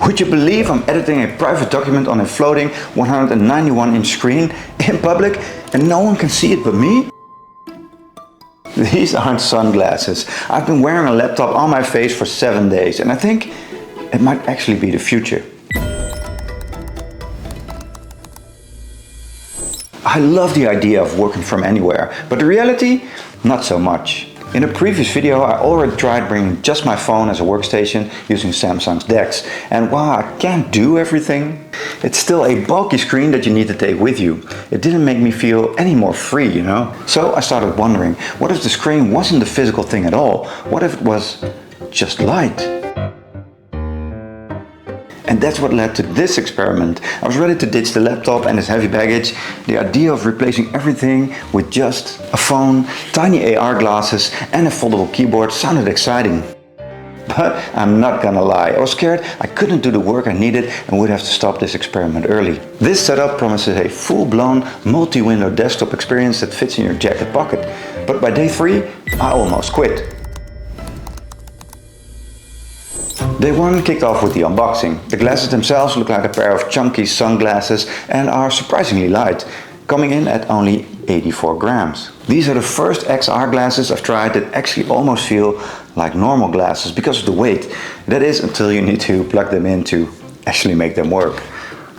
Would you believe I'm editing a private document on a floating 191-inch screen in public and no one can see it but me? These aren't sunglasses. I've been wearing a laptop on my face for 7 days and I think it might actually be the future. I love the idea of working from anywhere, but the reality, not so much. In a previous video I already tried bringing just my phone as a workstation using Samsung's DeX, and while I can't do everything, it's still a bulky screen that you need to take with you. It didn't make me feel any more free, you know? So I started wondering, what if the screen wasn't the physical thing at all? What if it was just light? And that's what led to this experiment. I was ready to ditch the laptop and its heavy baggage. The idea of replacing everything with just a phone, tiny AR glasses and a foldable keyboard sounded exciting. But I'm not gonna lie, I was scared I couldn't do the work I needed and would have to stop this experiment early. This setup promises a full-blown multi-window desktop experience that fits in your jacket pocket. But by day 3, I almost quit. Day 1 kicked off with the unboxing. The glasses themselves look like a pair of chunky sunglasses and are surprisingly light, coming in at only 84 grams. These are the first XR glasses I've tried that actually almost feel like normal glasses because of the weight. That is, until you need to plug them in to actually make them work.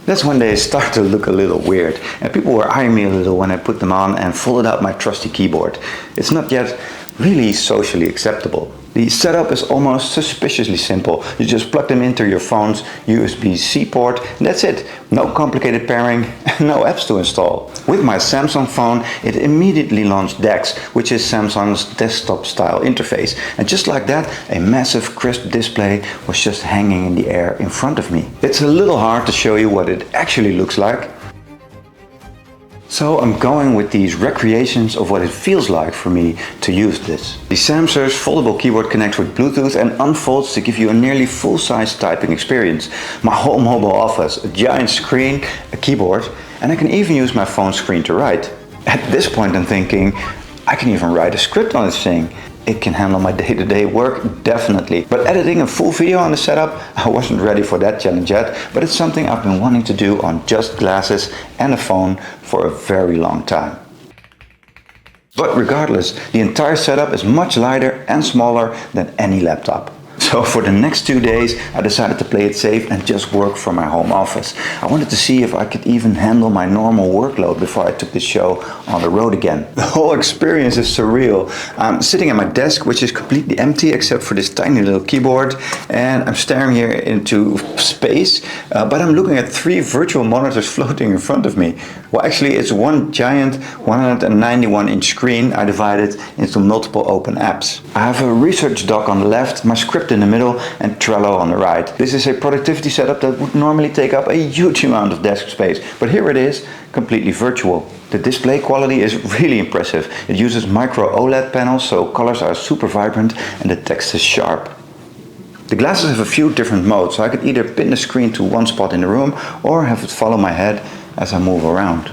That's when they start to look a little weird, and people were eyeing me a little when I put them on and folded out my trusty keyboard. It's not yet really socially acceptable. The setup is almost suspiciously simple. You just plug them into your phone's USB-C port and that's it. No complicated pairing and no apps to install. With my Samsung phone, it immediately launched DeX, which is Samsung's desktop style interface. And just like that, a massive crisp display was just hanging in the air in front of me. It's a little hard to show you what it actually looks like. So I'm going with these recreations of what it feels like for me to use this. The Samsur's foldable keyboard connects with Bluetooth and unfolds to give you a nearly full-size typing experience. My whole mobile office, a giant screen, a keyboard, and I can even use my phone screen to write. At this point I'm thinking, I can even write a script on this thing. It can handle my day-to-day work, definitely. But editing a full video on the setup, I wasn't ready for that challenge yet, but it's something I've been wanting to do on just glasses and a phone for a very long time. But regardless, the entire setup is much lighter and smaller than any laptop. So for the next 2 days, I decided to play it safe and just work from my home office. I wanted to see if I could even handle my normal workload before I took the show on the road again. The whole experience is surreal. I'm sitting at my desk, which is completely empty except for this tiny little keyboard, and I'm staring here into space, but I'm looking at 3 virtual monitors floating in front of me. Well, actually it's one giant 191-inch screen I divided into multiple open apps. I have a research doc on the left, my script in the middle and Trello on the right. This is a productivity setup that would normally take up a huge amount of desk space, but here it is, completely virtual. The display quality is really impressive. It uses micro OLED panels, so colors are super vibrant and the text is sharp. The glasses have a few different modes, so I could either pin the screen to one spot in the room or have it follow my head as I move around.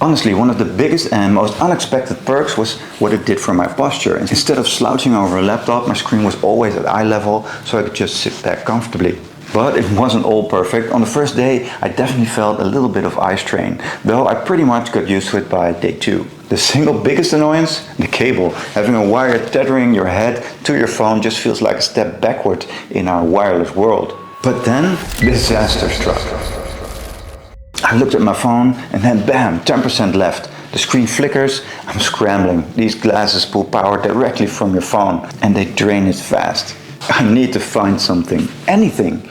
Honestly, one of the biggest and most unexpected perks was what it did for my posture. Instead of slouching over a laptop, my screen was always at eye level, so I could just sit back comfortably. But it wasn't all perfect. On the first day, I definitely felt a little bit of eye strain, though I pretty much got used to it by day 2. The single biggest annoyance? The cable. Having a wire tethering your head to your phone just feels like a step backward in our wireless world. But then, disaster struck. I looked at my phone and then bam, 10% left. The screen flickers, I'm scrambling. These glasses pull power directly from your phone and they drain it fast. I need to find something, anything.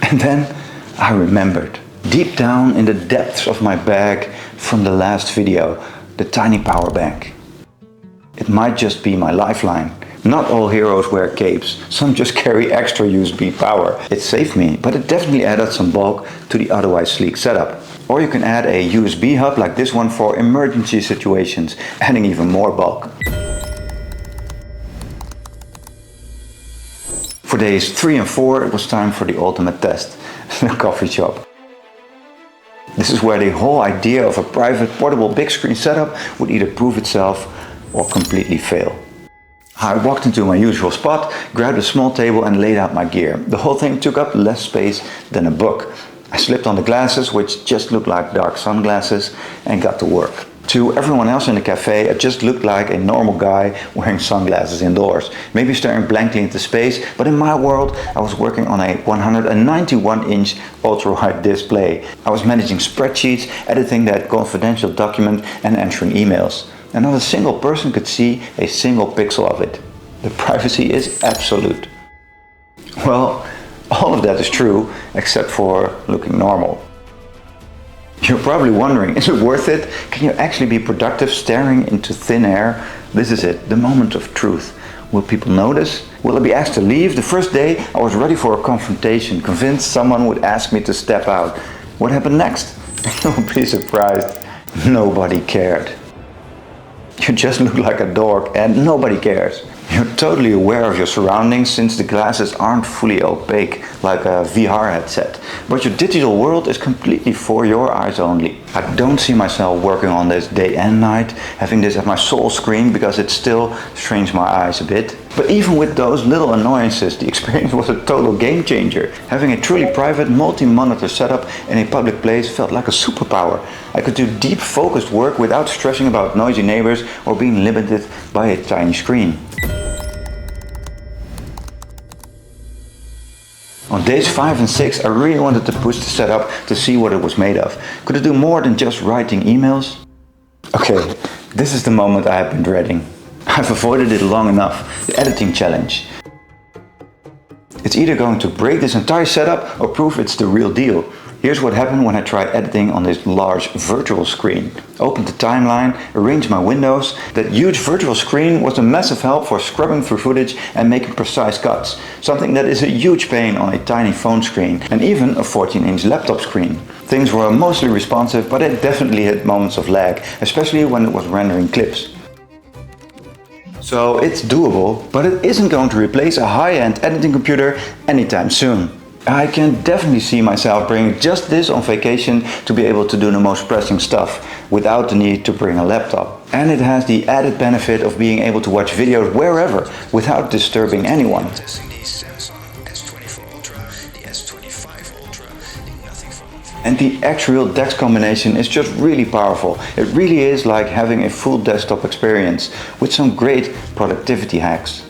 And then I remembered. Deep down in the depths of my bag from the last video, the tiny power bank. It might just be my lifeline. Not all heroes wear capes, some just carry extra USB power. It saved me, but it definitely added some bulk to the otherwise sleek setup. Or you can add a USB hub like this one for emergency situations, adding even more bulk. For days 3 and 4, it was time for the ultimate test, the coffee shop. This is where the whole idea of a private portable big screen setup would either prove itself or completely fail. I walked into my usual spot, grabbed a small table and laid out my gear. The whole thing took up less space than a book. I slipped on the glasses, which just looked like dark sunglasses, and got to work. To everyone else in the cafe, I just looked like a normal guy wearing sunglasses indoors, maybe staring blankly into space, but in my world I was working on a 191-inch ultra-wide display. I was managing spreadsheets, editing that confidential document and answering emails. And not a single person could see a single pixel of it. The privacy is absolute. Well, all of that is true, except for looking normal. You're probably wondering, is it worth it? Can you actually be productive staring into thin air? This is it, the moment of truth. Will people notice? Will I be asked to leave? The first day I was ready for a confrontation, convinced someone would ask me to step out. What happened next? You'll be surprised. Nobody cared. You just look like a dork and nobody cares. You're totally aware of your surroundings since the glasses aren't fully opaque like a VR headset. But your digital world is completely for your eyes only. I don't see myself working on this day and night, having this as my sole screen because it still strains my eyes a bit. But even with those little annoyances, the experience was a total game changer. Having a truly private multi-monitor setup in a public place felt like a superpower. I could do deep focused work without stressing about noisy neighbors or being limited by a tiny screen. On days 5 and 6, I really wanted to push the setup to see what it was made of. Could it do more than just writing emails? Okay, this is the moment I have been dreading. I've avoided it long enough, the editing challenge. It's either going to break this entire setup or prove it's the real deal. Here's what happened when I tried editing on this large virtual screen. Opened the timeline, arranged my windows. That huge virtual screen was a massive help for scrubbing through footage and making precise cuts. Something that is a huge pain on a tiny phone screen and even a 14-inch laptop screen. Things were mostly responsive, but it definitely had moments of lag, especially when it was rendering clips. So it's doable, but it isn't going to replace a high-end editing computer anytime soon. I can definitely see myself bringing just this on vacation to be able to do the most pressing stuff without the need to bring a laptop. And it has the added benefit of being able to watch videos wherever without disturbing anyone. And the Xreal DeX combination is just really powerful. It really is like having a full desktop experience with some great productivity hacks.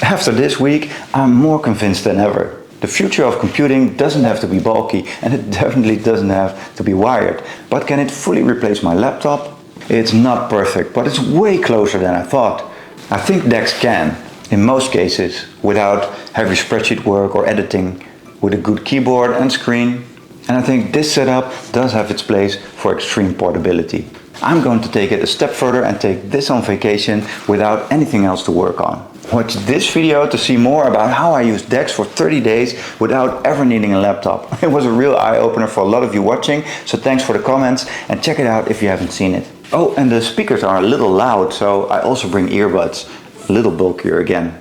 After this week, I'm more convinced than ever. The future of computing doesn't have to be bulky and it definitely doesn't have to be wired. But can it fully replace my laptop? It's not perfect, but it's way closer than I thought. I think DeX can, in most cases, without heavy spreadsheet work or editing, with a good keyboard and screen. And I think this setup does have its place for extreme portability. I'm going to take it a step further and take this on vacation without anything else to work on. Watch this video to see more about how I use DeX for 30 days without ever needing a laptop. It was a real eye-opener for a lot of you watching, so thanks for the comments and check it out if you haven't seen it. Oh, and the speakers are a little loud, so I also bring earbuds, a little bulkier again.